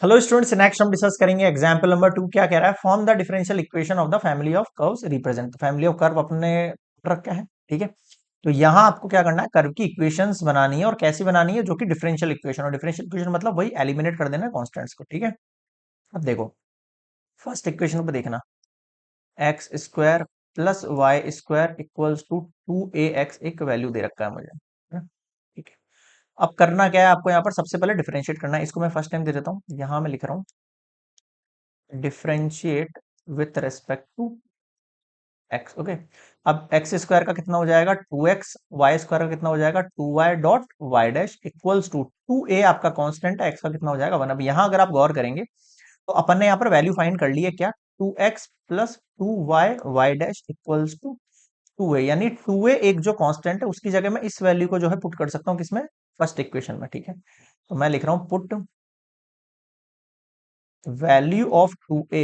Hello students, next हम discuss करेंगे example number 2। क्या कह रहा है? Form the differential equation of the family of curves represent. Family of curve अपने रखा है, ठीक है। तो यहाँ आपको क्या करना है, कर्व की इक्वेशंस बनानी है। और कैसी बनानी है? जो कि डिफरेंशियल इक्वेशन। और डिफरेंशियल इक्वेशन मतलब वही एलिमिनेट कर देना कॉन्स्टेंट्स को, ठीक है। अब देखो, फर्स्ट इक्वेशन को देखना, x square plus y square equals to 2ax एक वैल्यू दे रखा है मुझे, है? ठीक है। अब करना क्या है आपको? यहाँ पर सबसे पहले डिफरेंशिएट करना है। इसको मैं फर्स्ट टाइम दे देता हूँ, यहाँ मैं लिख रहा हूँ differentiate with respect to x. Okay. अब एक्स स्क्वायर का कितना हो जाएगा? 2x। वाई स्क्वायर का कितना हो जाएगा? 2y dot y dash equals to 2a आपका कांस्टेंट है, एक्स का कितना हो जाएगा? 1। अब यहाँ अगर आप गौर करेंगे तो अपन ने यहाँ पर वैल्यू फाइंड कर ली है, क्या? 2x plus 2y y dash equals to 2a, यानी 2a एक जो कांस्टेंट है उसकी जगह मैं इस वैल्यू को जो है पुट कर सकता हूँ किसमें? फर्स्ट इक्वेशन में, ठीक है। तो मैं लिख रहा हूँ put value of 2a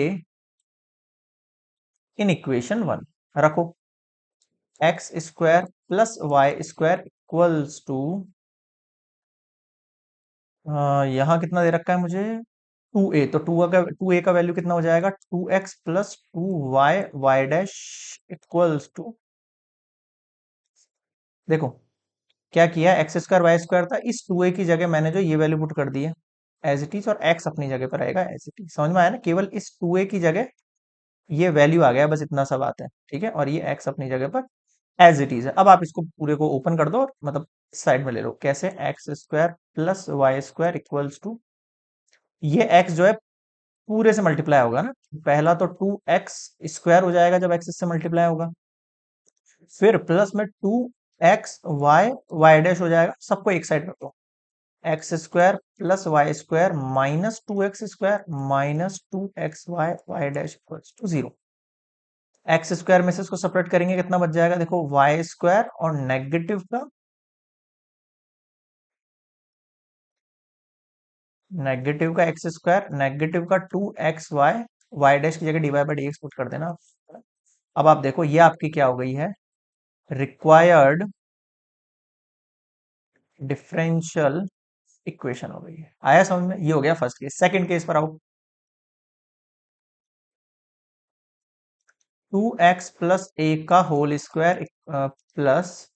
in equation 1। रखो, x square plus y square equals to, यहाँ कितना दे रखा है मुझे? 2a। तो 2a का वैल्यू कितना हो जाएगा? 2x plus 2y y dash equals to, देखो क्या किया, एक्स स्क्वायर वाई स्क्वायर था, इस 2a की जगह मैंने जो ये वैल्यू पुट कर दी है एज इट इज, और x अपनी जगह पर आएगा एज इट इज। समझ में आया ना? केवल इस 2a की जगह ये वैल्यू आ गया, बस इतना सा बात है, ठीक है। और ये x अपनी जगह पर एज इट इज है। अब आप इसको पूरे को ओपन कर दो और मतलब साइड में ले लो। कैसे? X square plus y square equals to, ये x जो है पूरे से मल्टीप्लाई होगा ना। पहला तो 2x स्क्वायर हो जाएगा जब x से मल्टीप्लाई होगा, फिर प्लस में 2x वाई वाई डैश हो जाएगा। सबको एक साइड रखो, x square plus y square minus 2x square minus 2x y y dash equals to 0। X square में से इसको सेपरेट करेंगे, कितना बच जाएगा? देखो, वाई स्क्वायर और नेगेटिव का एक्स स्क्वायर, नेगेटिव का 2xy, वाई डैश की जगह d y by d x put कर देना। अब आप देखो, ये आपकी क्या हो गई है? रिक्वायर्ड डिफरेंशियल इक्वेशन हो गई है। आया समझ में? ये हो गया फर्स्ट केस। सेकंड केस पर आओ, 2x प्लस ए का whole square plus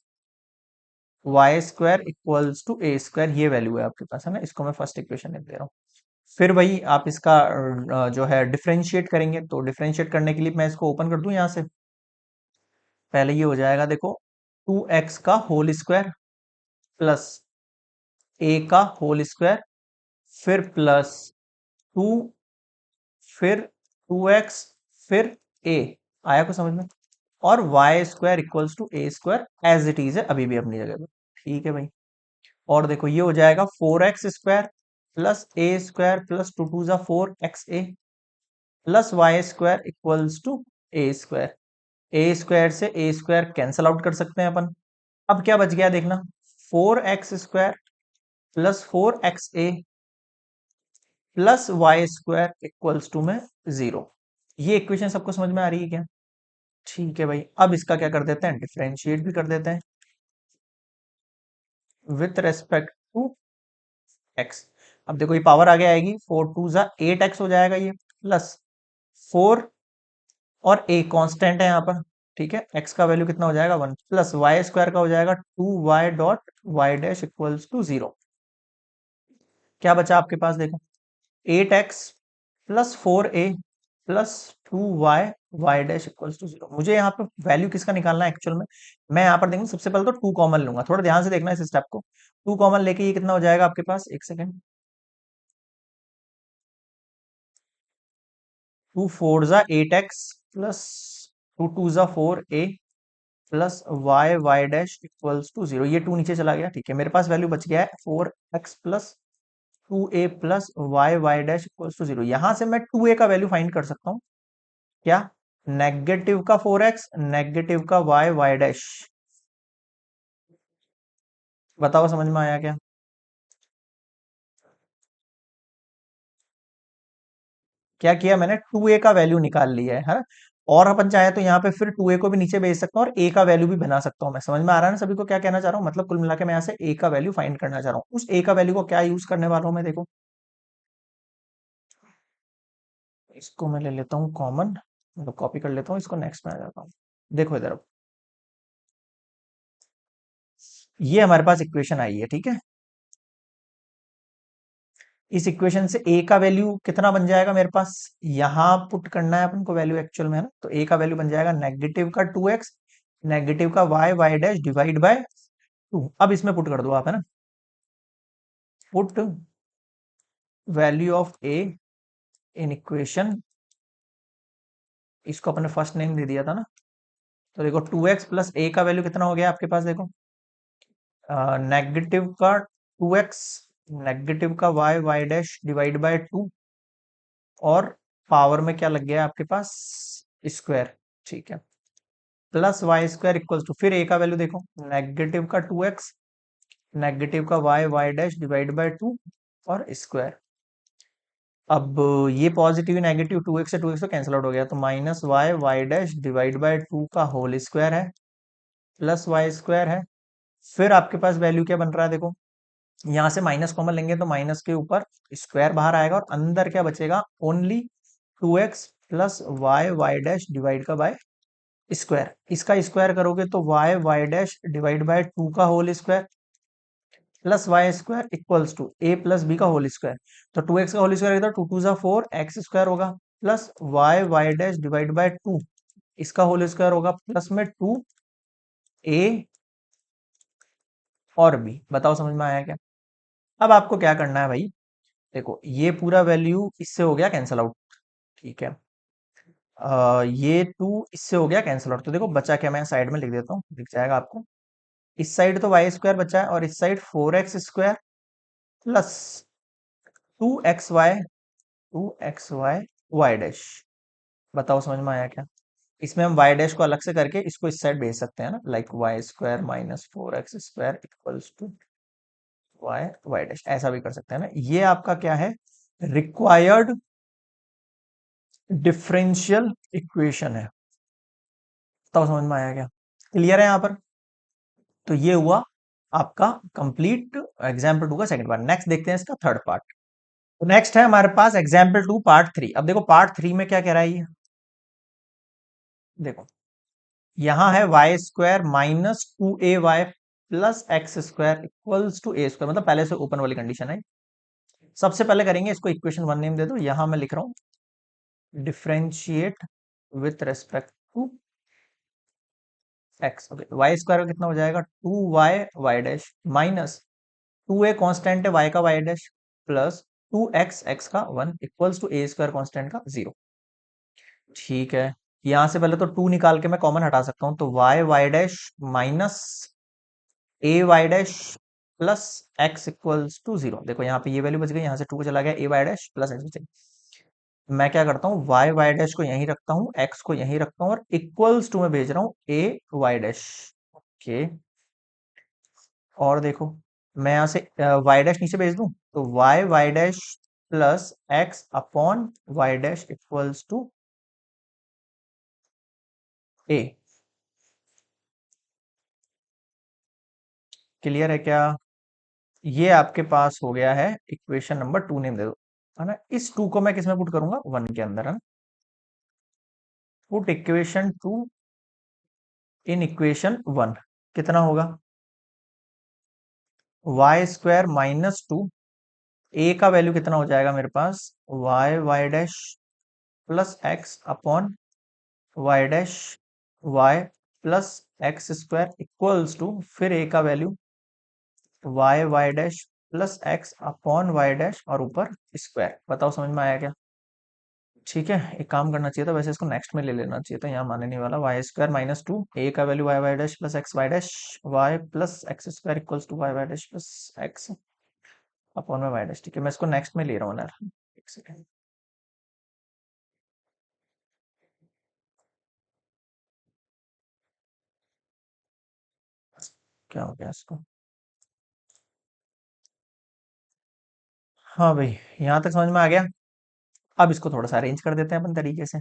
y square equals to a square, ये वैल्यू है आपके पास, है ना। इसको मैं फर्स्ट इक्वेशन लिख दे रहा हूँ। फिर वही आप इसका जो है डिफरेंशिएट करेंगे। तो डिफरेंशिएट करने के लिए मैं इसको ओपन कर दूं यहां से। पहले ये हो जाएगा, देखो, 2x का होल स्क्वायर प्लस ए का होल स्क्वायर, फिर प्लस 2, फिर 2x, फिर ए। आया कुछ समझ में? और y square equals to a square as it is है अभी भी अपनी जगह पे, ठीक है भाई। और देखो, ये हो जाएगा 4x square plus a square plus 2 2 जा 4 x a plus y square equals to a square. A square से ए स्क्वायर कैंसल आउट कर सकते हैं अपन। अब क्या बच गया देखना, 4x square plus 4x a plus y square equals to में 0। ये इक्वेशन सबको समझ में आ रही है क्या? ठीक है भाई। अब इसका क्या कर देते हैं? डिफरेंशिएट भी कर देते हैं विथ रेस्पेक्ट टू एक्स। अब देखो, ये पावर आगे आएगी, 4 2 जा 8x हो जाएगा ये, प्लस 4 और a कांस्टेंट है यहाँ पर, ठीक है। x का वैल्यू कितना हो जाएगा? 1, प्लस वाई स्क्वायर का हो जाएगा 2y dot y dash equals to 0। क्या बचा आपके पास? देखो, 8x plus 4a plus 2y y dash equals to 0। मुझे यहाँ पर वैल्यू किसका निकालना है एक्चुअल में? मैं यहाँ पर देखूँ, सबसे पहले तो 2 कॉमन लूंगा। थोड़ा ध्यान से देखना इस स्टेप को। 2 कॉमन लेके ये कितना हो जाएगा आपके पास? एक सेकेंड। 2 4 जा 8x प्लस 2 2 जा 4a plus y y dash equals to 0। ये 2 नीचे चला गया, ठीक है। मेरे पास वैल्यू बच गया है 4x plus 2a plus y y dash equals to 0। यहां से मैं 2a का वैल्यू फाइंड कर सकता हूँ, क्या? नेगेटिव का 4x, नेगेटिव का वाई वाई डैश। बताओ समझ में आया क्या? क्या किया मैंने? 2a का वैल्यू निकाल लिया है, हाँ? और अपन चाहे तो यहाँ पे फिर 2a को भी नीचे भेज सकता हूँ और a का वैल्यू भी बना सकता हूँ मैं। समझ में आ रहा है ना सभी को क्या कहना चाह रहा हूँ? मतलब कुल मिला के मैं यहाँ से a का वैल्यू फाइंड करना चाह रहा हूँ। उस a का वैल्यू को क्या यूज करने वाला हूँ मैं, देखो, इसको मैं ले लेता हूँ कॉमन, मतलब कॉपी कर लेता हूँ इसको, नेक्स्ट में आ जाता हूँ। देखो इधर अब, ये हमारे पास इक्वेशन आई है, ठीक है। इस इक्वेशन से a का वैल्यू कितना बन जाएगा मेरे पास, यहां पुट करना है अपन को वैल्यू एक्चुअल में, है ना। तो a का वैल्यू बन जाएगा नेगेटिव का 2x, नेगेटिव का y डैश डिवाइड बाय 2। अब इसमें पुट कर दो आप, है ना। Put value of a in equation, इसको अपने फर्स्ट नेम दे दिया था ना। तो देखो 2x प्लस a का वैल्यू कितना हो गया आपके पास, देखो नेगेटिव का 2x, नेगेटिव का y डैश डिवाइड बाय 2, और पावर में क्या लग गया आपके पास, स्क्वायर, ठीक है। Plus y square equals to, फिर ए का वैल्यू देखो, नेगेटिव का 2x, नेगेटिव का वाई डैश डिवाइड बाय 2 और स्क्वायर। अब ये पॉजिटिव नेगेटिव 2x से 2x तो कैंसिल आउट हो गया, तो minus y dash divide by 2 का होल स्क्वायर है, प्लस वाई स्क्वायर है। फिर आपके पास वैल्यू क्या बन रहा है, देखो यहां से माइनस कॉमन लेंगे तो माइनस के ऊपर स्क्वायर बाहर आएगा, और अंदर क्या बचेगा, only 2x plus y dash divide का बाय स्क्वायर। इसका स्क्वायर करोगे तो वाई डैश डिवाइड बाय 2 का whole square plus y square equals to a plus B का होल स्क्वायर। तो 2x का होल स्क्वायर इधर 2 2 4 एक्स स्क्वायर होगा, plus y dash divide by 2, इसका होल स्क्वायर होगा, प्लस में 2 ए और बी। बताओ समझ में आया क्या। अब आपको क्या करना है भाई, देखो ये पूरा वैल्यू इससे हो गया कैंसल आउट, ठीक है। ये 2 इससे हो गया कैंसल आउट, तो देखो बचा क्या, मैं साइड में लिख देता हूँ, दिख जाएगा आपको। इस साइड तो वाई स्क्वायर बचा है, और इस side 4x square plus 2xy y dash. बताओ समझ में आया क्या। इसमें हम वाई डैश को अलग से करके इसको इस साइड भेज सकते हैं ना, like y square minus 4x square equals to y dash, ऐसा भी कर सकते हैं ना। ये आपका क्या है, रिक्वायर्ड डिफरेंशियल इक्वेशन है। बताओ समझ में आया क्या, क्लियर है यहाँ पर। तो ये हुआ आपका कंप्लीट एग्जाम्पल 2 का सेकंड पार्ट। नेक्स्ट देखते हैं इसका थर्ड पार्ट। तो नेक्स्ट है हमारे पास एग्जाम्पल 2 पार्ट 3। अब देखो पार्ट 3 में क्या कह रहा है ये, देखो यहां है y square minus 2ay plus x square equals to a square, मतलब पहले से ओपन वाली कंडीशन है। सबसे पहले करेंगे इसको इक्वेशन 1 नेम दे दो, यहां मैं लिख रहा हूं differentiate with respect to x. Okay, y square का कितना हो जाएगा, 2y dash minus 2a constant है y का y dash, plus 2x x का 1 equals to a square constant का 0। ठीक है, यहां से पहले तो 2 निकाल के मैं कॉमन हटा सकता हूं, तो y dash minus a y dash plus x equals to 0। देखो यहाँ पे ये वैल्यू बच गई, यहाँ से 2 चला गया, ए वाई डैश प्लस एक्स बच गई। मैं क्या करता हूँ, वाई डैश को यहीं रखता हूँ, एक्स को यहीं रखता हूँ, और इक्वल्स टू में भेज रहा हूँ ए वाई डैश। ओके, और देखो मैं यहाँ से वाई डैश नीचे भेज दूं, तो y dash plus x upon Y dash equals to a. Clear है क्या। ये आपके पास हो गया है इक्वेशन नंबर 2 नेम दे दो, है ना। इस 2 को मैं किसमें पुट करूंगा, 1 के अंदर, है ना। पुट इक्वेशन 2 इन इक्वेशन 1, कितना होगा, वाई स्क्वायर माइनस 2, ए का वैल्यू कितना हो जाएगा मेरे पास, Y dash plus x upon Y dash Y plus x square equals to, फिर ए का value Y dash plus x upon Y dash और ऊपर स्क्वायर। बताओ समझ में आया क्या। ठीक है, एक काम करना चाहिए था, वैसे इसको नेक्स्ट में ले लेना चाहिए था, यहाँ मानने नहीं वाला। वाई स्क्वायर माइनस 2, ए का value Y dash plus x y dash Y plus x square equals to y dash plus x upon में वाई डैश। ठीक है, मैं इसको नेक्स्ट में ले रहा हूँ यार, एक सेकेंड। क्या हो गया इसको, हाँ भाई, यहाँ तक समझ में आ गया। अब इसको थोड़ा सा अरेंज कर देते हैं अपन तरीके से,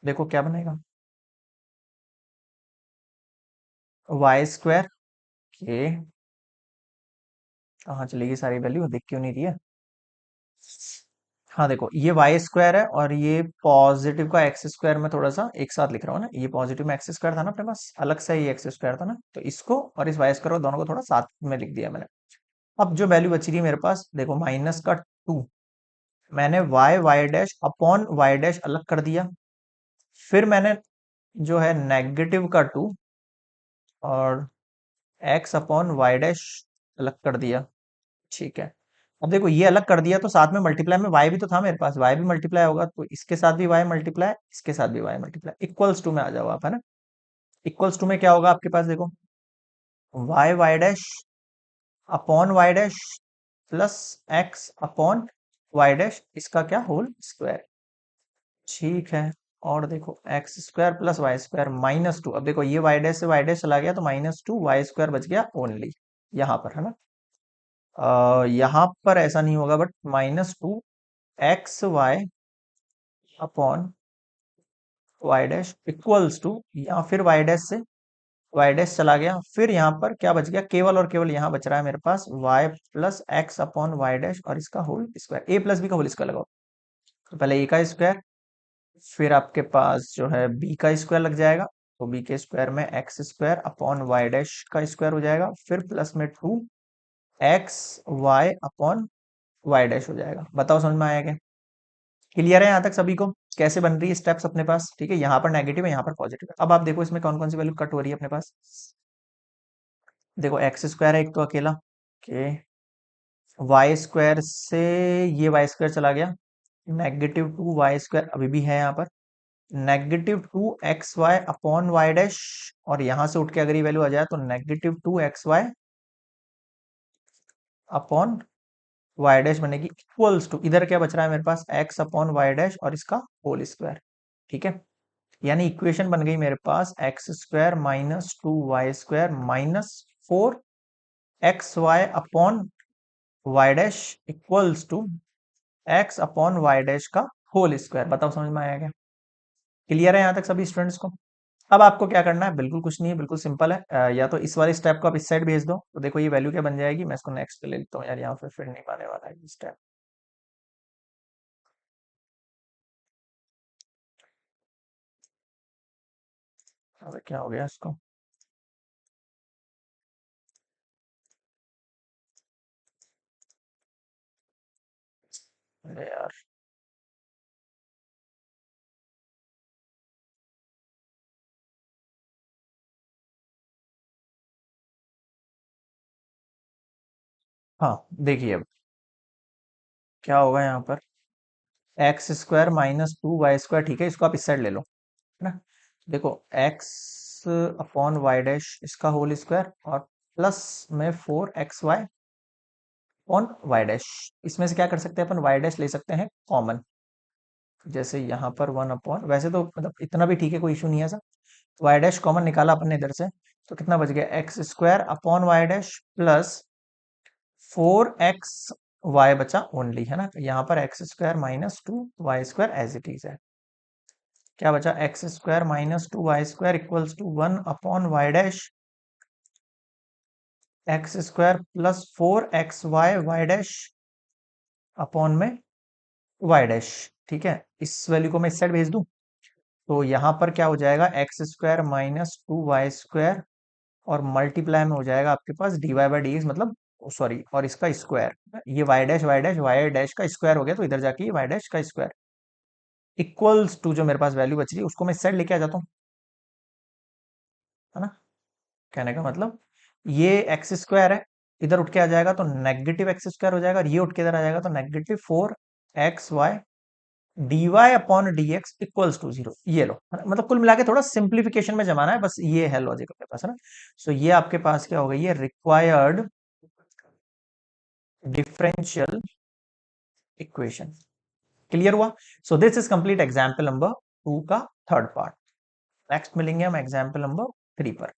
देखो क्या बनेगा, वाई स्क्वायर के, कहाँ चलेगी सारी वैल्यू, दिख क्यों नहीं रही है। हाँ देखो, ये वाई स्क्वायर है और ये पॉजिटिव का एक्स स्क्वायर में थोड़ा सा एक साथ लिख रहा हूँ ना, ये पॉजिटिव में एक्स स्क्वायर था ना अपने पास, अलग से ये एक्स स्क्वायर था ना, तो इसको और इस वाई स्क्वायर को दोनों को थोड़ा साथ में लिख दिया मैंने। अब जो वैल्यू बची रही है मेरे पास, देखो माइनस का 2, मैंने y y dash upon Y dash अलग कर दिया, फिर मैंने जो है नेगेटिव का 2 और एक्स अपॉन वाई डैश अलग कर दिया। ठीक है, अब देखो ये अलग कर दिया तो साथ में मल्टीप्लाई में y भी तो था मेरे पास, y भी मल्टीप्लाई होगा, तो इसके साथ भी y मल्टीप्लाई, इसके साथ भी y मल्टीप्लाई, इक्वल्स टू में आ जाओ आप, है ना। इक्वल्स टू में क्या होगा आपके पास, देखो y y dash upon Y dash plus x upon Y dash, इसका क्या होल स्क्वायर। ठीक है, और देखो x square plus y square minus 2, अब देखो ये वाई डैश से वाई डैश चला गया तो -2 वाई स्क्वायर बच गया ओनली यहाँ पर, है ना। यहाँ पर ऐसा नहीं होगा, but -2 x y upon Y dash equals to, या फिर वाई डैश से वाई डैश चला गया, फिर यहाँ पर क्या बच गया, केवल और केवल यहाँ बच रहा है मेरे पास Y plus x upon Y dash और इसका whole square, A plus B का होल स्क्वायर लगाओ। तो पहले ए का स्क्वायर, फिर आपके पास जो है बी का स्क्वायर लग जाएगा, तो बी के स्क्वायर में x square upon Y dash का स्क्वायर हो जाएगा, फिर प्लस में 2 x y upon Y dash हो जाएगा। बताओ समझ में आया क्या, क्लियर है यहाँ तक सभी को, कैसे बन रही है स्टेप्स अपने पास। ठीक है, यहाँ पर नेगेटिव है, यहाँ पर पॉजिटिव है। अब आप देखो इसमें कौन कौन सी वैल्यू कट हो रही है अपने पास। देखो एक्स स्क्वायर है एक तो अकेला, ओके, वाई स्क्वायर से ये वाई स्क्वायर चला गया, -2 वाई स्क्वायर अभी भी है यहाँ पर, -2 XY अपॉन वाई डैश, और यहां से उठ के अगर ये वैल्यू आ जाए तो -2 XY अपॉन वाई डैश बनेगी इक्वल्स टू, इधर क्या बच रहा है मेरे पास, एक्स अपॉन वाई डैश और इसका होल स्क्वायर। ठीक है, यानी इक्वेशन बन गई मेरे पास X square -2 y square -4 XY upon Y dash equals to X upon Y dash का होल स्क्वायर। बताओ समझ में आया क्या, क्लियर है यहाँ तक सभी स्टूडेंट्स को। अब आपको क्या करना है, बिल्कुल कुछ नहीं है, बिल्कुल सिंपल है, या तो इस वाले स्टेप को आप इस साइड भेज दो, तो देखो ये वैल्यू क्या बन जाएगी, मैं इसको नेक्स्ट पे ले लेता हूँ यार, यहाँ पे फिर नहीं पाने वाला है स्टेप। अबे क्या हो गया इसको, अरे यार, हाँ देखिए अब क्या होगा यहाँ पर, एक्स स्क्वायर -2 y स्क्वायर, ठीक है, इसको आप इस साइड ले लो, है ना। देखो एक्स अपॉन वाई डैश इसका होल स्क्वायर और प्लस में 4 XY अपॉन वाई डैश, इसमें से क्या कर सकते हैं अपन, वाई डैश ले सकते हैं कॉमन, जैसे यहाँ पर 1 अपॉन, वैसे तो मतलब इतना भी ठीक है, कोई इशू नहीं है ऐसा, वाई डैश कॉमन निकाला अपन ने इधर से, तो कितना बच गया, x square upon Y dash plus 4 XY बचा ओनली, है ना। तो यहाँ पर x square -2 y square as it is है, क्या बचा, x square -2 y square equals to 1/y dash x square plus 4 XY y dash upon में वाई डैश। ठीक है, इस वैल्यू को मैं इस साइड भेज दूं, तो यहाँ पर क्या हो जाएगा, एक्स स्क्वायर -2 y स्क्वायर और मल्टीप्लाई में हो जाएगा आपके पास dy/dx, मतलब सॉरी, और इसका स्क्वायर, ये वाई डैश का स्क्वायर हो गया, तो इधर जाके ये वाई डैश का स्क्वायर इक्वल्स टू, जो मेरे पास वैल्यू बच रही है उसको मैं इस साइड लेके आ जाता हूँ, है ना। कहने का मतलब ये एक्स स्क्वायर है, इधर उठ के आ जाएगा तो नेगेटिव एक्स स्क्वायर हो जाएगा, और ये उठ के इधर आ जाएगा तो -4 XY dy upon d x equals to 0, ये लो, है ना? मतलब कुल मिला के थोड़ा सिंप्लीफिकेशन में जमाना है, बस ये है लॉजिक अपने पास, है ना। सो ये आपके पास क्या हो गई, ये रिक्वायर्ड डिफरेंशियल इक्वेशन, क्लियर हुआ। So this is complete example number 2 का थर्ड पार्ट। नेक्स्ट मिलेंगे हम एग्जाम्पल नंबर 3 पर।